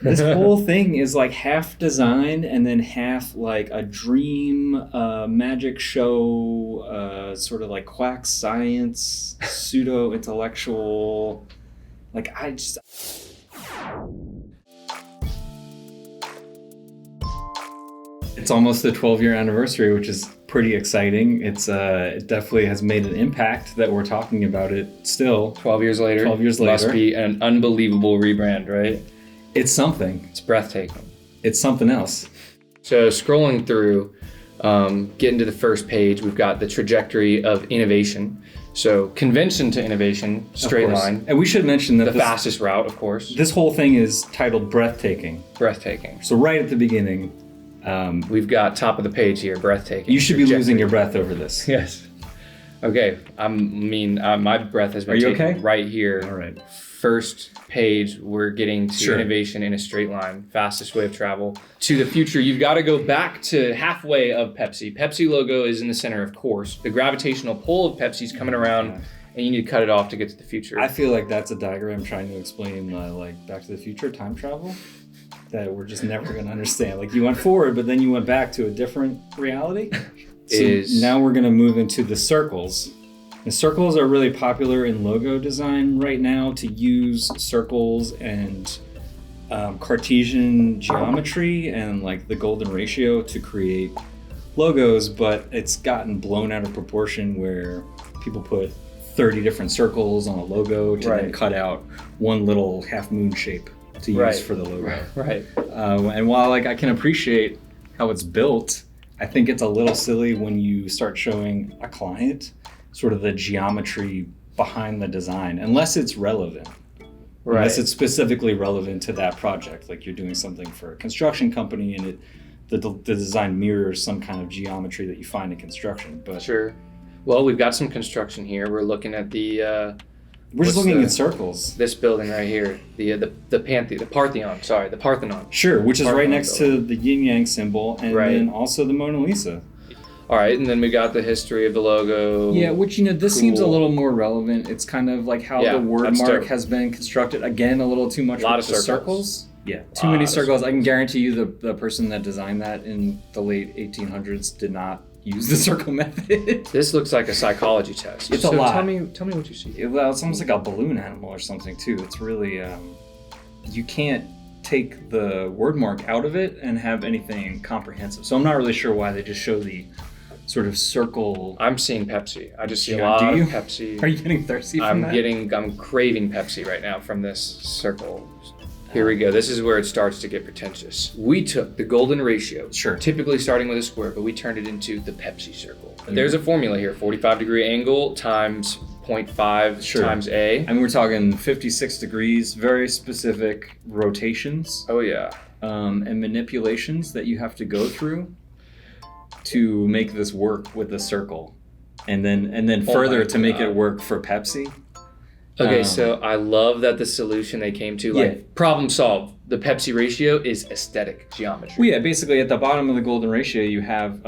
This whole thing is like half design and then half like a dream magic show, sort of like quack science, pseudo intellectual. Like it's almost the 12-year anniversary, which is pretty exciting. It definitely has made an impact that we're talking about it still. 12 years later. 12 years later. Must be an unbelievable rebrand, right? It's something. It's breathtaking. It's something else. So scrolling through, getting to the first page, we've got the trajectory of innovation. So convention to innovation, straight line. And we should mention that the fastest route, of course. This whole thing is titled Breathtaking. Breathtaking. So right at the beginning, we've got top of the page here, breathtaking. You should be losing your breath over this. Yes. Okay. My breath has been taken okay? Right here. All right. First page, we're getting to innovation in a straight line, fastest way of travel to the future. You've got to go back to halfway of Pepsi. Pepsi logo is in the center, of course. The gravitational pull of Pepsi's coming around, and you need to cut it off to get to the future. I feel like that's a diagram trying to explain like Back to the Future time travel that we're just never going to understand. Like you went forward, but then you went back to a different reality. Now we're going to move into the circles. The circles are really popular in logo design right now, to use circles and Cartesian geometry and like the golden ratio to create logos, but it's gotten blown out of proportion where people put 30 different circles on a logo to then cut out one little half moon shape to use for the logo. Right. And while like I can appreciate how it's built, I think it's a little silly when you start showing a client sort of the geometry behind the design, unless it's relevant. Unless it's specifically relevant to that project. Like you're doing something for a construction company and the design mirrors some kind of geometry that you find in construction. But sure. Well, we've got some construction here. We're looking at we're just looking at circles. This building right here, the Parthenon. Sure, which is right next to the yin yang symbol, and then also the Mona Lisa. All right, and then we got the history of the logo. Yeah, which, this seems a little more relevant. It's kind of like how the word mark has been constructed. Again, a little too much with the circles. Yeah, too many circles. I can guarantee you the person that designed that in the late 1800s did not use the circle method. This looks like a psychology test. It's a lot. Tell me what you see. Well, it's almost like a balloon animal or something too. It's really, you can't take the word mark out of it and have anything comprehensive. So I'm not really sure why they just show the sort of circle. I'm seeing Pepsi. I just see a lot of Pepsi. Are you getting thirsty from that? I'm craving Pepsi right now from this circle. Here we go. This is where it starts to get pretentious. We took the golden ratio, typically starting with a square, but we turned it into the Pepsi circle. There's a formula here, 45-degree angle times 0.5 times A. And we're talking 56 degrees, very specific rotations. Oh yeah. And manipulations that you have to go through to make this work with the circle. And then further to make it work for Pepsi. Okay, so I love that the solution they came to, problem solved. The Pepsi ratio is aesthetic geometry. Well, yeah, basically at the bottom of the golden ratio, you have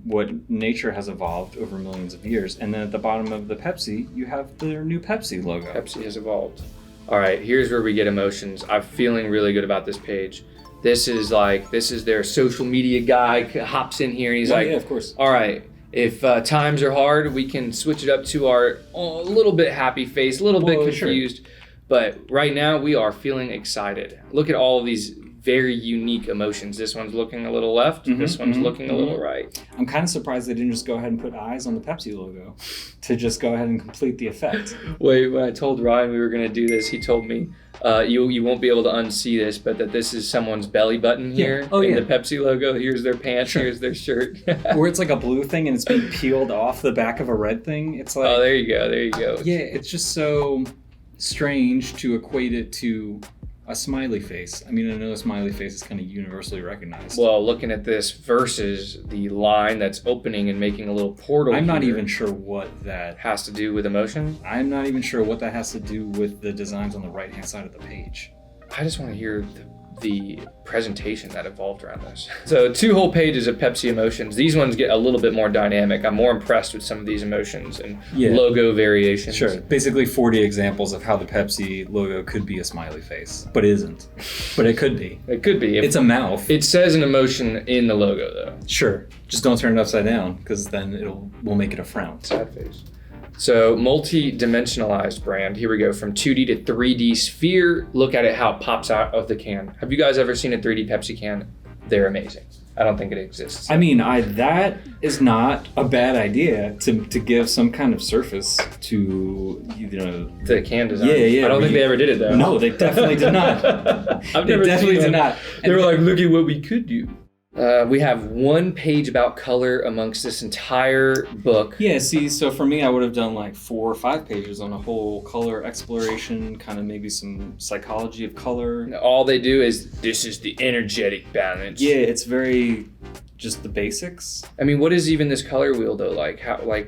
what nature has evolved over millions of years. And then at the bottom of the Pepsi, you have their new Pepsi logo. Pepsi has evolved. All right, here's where we get emotions. I'm feeling really good about this page. This is their social media guy hops in here and he's like, yeah, of course. All right. If times are hard, we can switch it up to our little bit happy face, a little bit confused. Sure. But right now, we are feeling excited. Look at all of these very unique emotions. This one's looking a little left. This one's looking a little right. I'm kind of surprised they didn't just go ahead and put eyes on the Pepsi logo to just go ahead and complete the effect. Wait, when I told Ryan we were going to do this, he told me, you won't be able to unsee this, but that this is someone's belly button here in the Pepsi logo. Here's their pants, here's their shirt. Or it's like a blue thing and it's being peeled off the back of a red thing. It's like, oh, there you go. Yeah, it's just so strange to equate it to a smiley face. I mean, I know a smiley face is kind of universally recognized. Well, looking at this versus the line that's opening and making a little portal, I'm not even sure what that has to do with emotion. I'm not even sure what that has to do with the designs on the right-hand side of the page. I just want to hear the presentation that evolved around this. So 2 whole pages of Pepsi emotions. These ones get a little bit more dynamic. I'm more impressed with some of these emotions and logo variations. Sure. Basically 40 examples of how the Pepsi logo could be a smiley face, but isn't. But it could be. It could be. It's a mouth. It says an emotion in the logo though. Sure. Just don't turn it upside down because then we'll make it a frown. Sad face. So multi-dimensionalized brand. Here we go, from 2D to 3D sphere. Look at it, how it pops out of the can. Have you guys ever seen a 3D Pepsi can? They're amazing. I don't think it exists. I mean, that is not a bad idea to give some kind of surface to, the can design. Yeah. I don't think they ever did it though. No, they definitely did not. They definitely did not. They were like, look at what we could do. We have 1 page about color amongst this entire book. Yeah, see, so for me, I would have done like 4 or 5 pages on a whole color exploration, kind of maybe some psychology of color. All they do is, this is the energetic balance. Yeah, it's very just the basics. I mean, what is even this color wheel though? Like,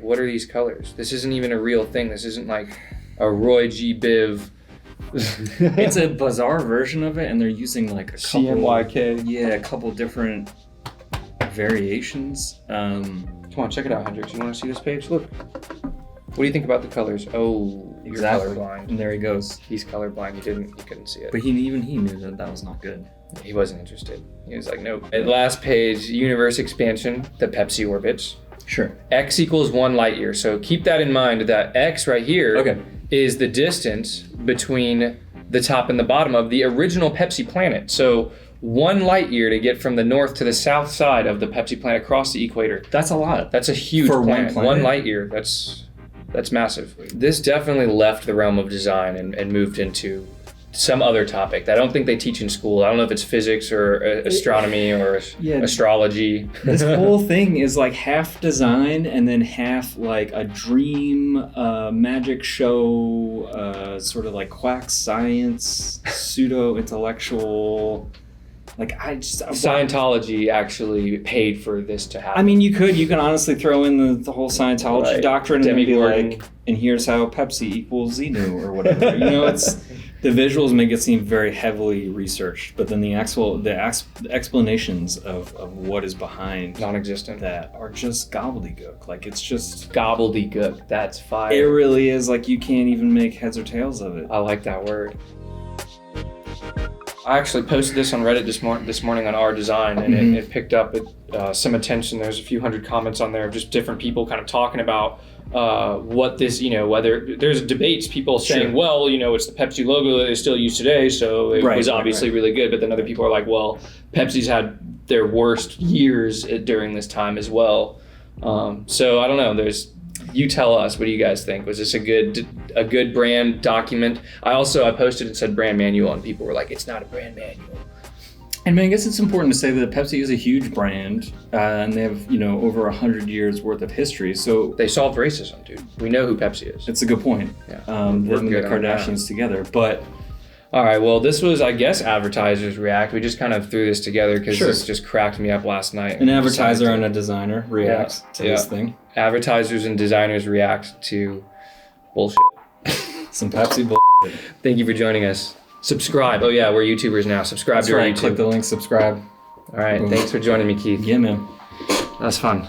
what are these colors? This isn't even a real thing. This isn't like a Roy G. Biv. It's a bizarre version of it, and they're using like a couple CMYK. Yeah, a couple different variations. Come on, check it out, Hendrix. You want to see this page? Look. What do you think about the colors? Oh, exactly. You're colorblind. And there he goes. He's colorblind. He couldn't see it. But he knew that was not good. He wasn't interested. He was like, nope. At last page, universe expansion, the Pepsi orbits. Sure. X equals 1 light year. So keep that in mind, that X right here is the distance between the top and the bottom of the original Pepsi planet. So 1 light year to get from the north to the south side of the Pepsi planet across the equator. That's a lot. That's a huge for planet. 1 planet. 1 light year. That's massive. This definitely left the realm of design and moved into some other topic that I don't think they teach in school. I don't know if it's physics or astronomy or astrology. This whole thing is like half design and then half like a dream magic show, sort of like quack science, pseudo-intellectual. Like Scientology actually paid for this to happen. I mean, you can honestly throw in the whole Scientology doctrine and be like, and here's how Pepsi equals Xenu or whatever. It's the visuals make it seem very heavily researched, but then the explanations of what is behind non-existent that are just gobbledygook. Like it's just gobbledygook. That's fire. It really is. Like you can't even make heads or tails of it. I like that word. I actually posted this on Reddit this morning on our design, and it picked up some attention. There's a few hundred comments on there of just different people kind of talking about what this, whether there's debates, people saying, well, it's the Pepsi logo that is still used today, so it was obviously really good. But then other people are like, well, Pepsi's had their worst years during this time as well. So I don't know. You tell us, what do you guys think? Was this a good brand document? I posted and said brand manual, and people were like, it's not a brand manual. And I guess it's important to say that Pepsi is a huge brand, and they have, over 100 years worth of history. So they solved racism, dude. We know who Pepsi is. It's a good point. Yeah. Them and the Kardashians together, but. All right, well, this was, I guess, Advertisers React. We just kind of threw this together because this just cracked me up last night. An advertiser and a designer react to this thing. Advertisers and designers react to bullshit. Some Pepsi bullshit. Thank you for joining us. Subscribe. Oh, yeah, we're YouTubers now. Subscribe to our YouTube. Click the link, subscribe. All right, thanks for joining me, Keith. Yeah, man. That's fun.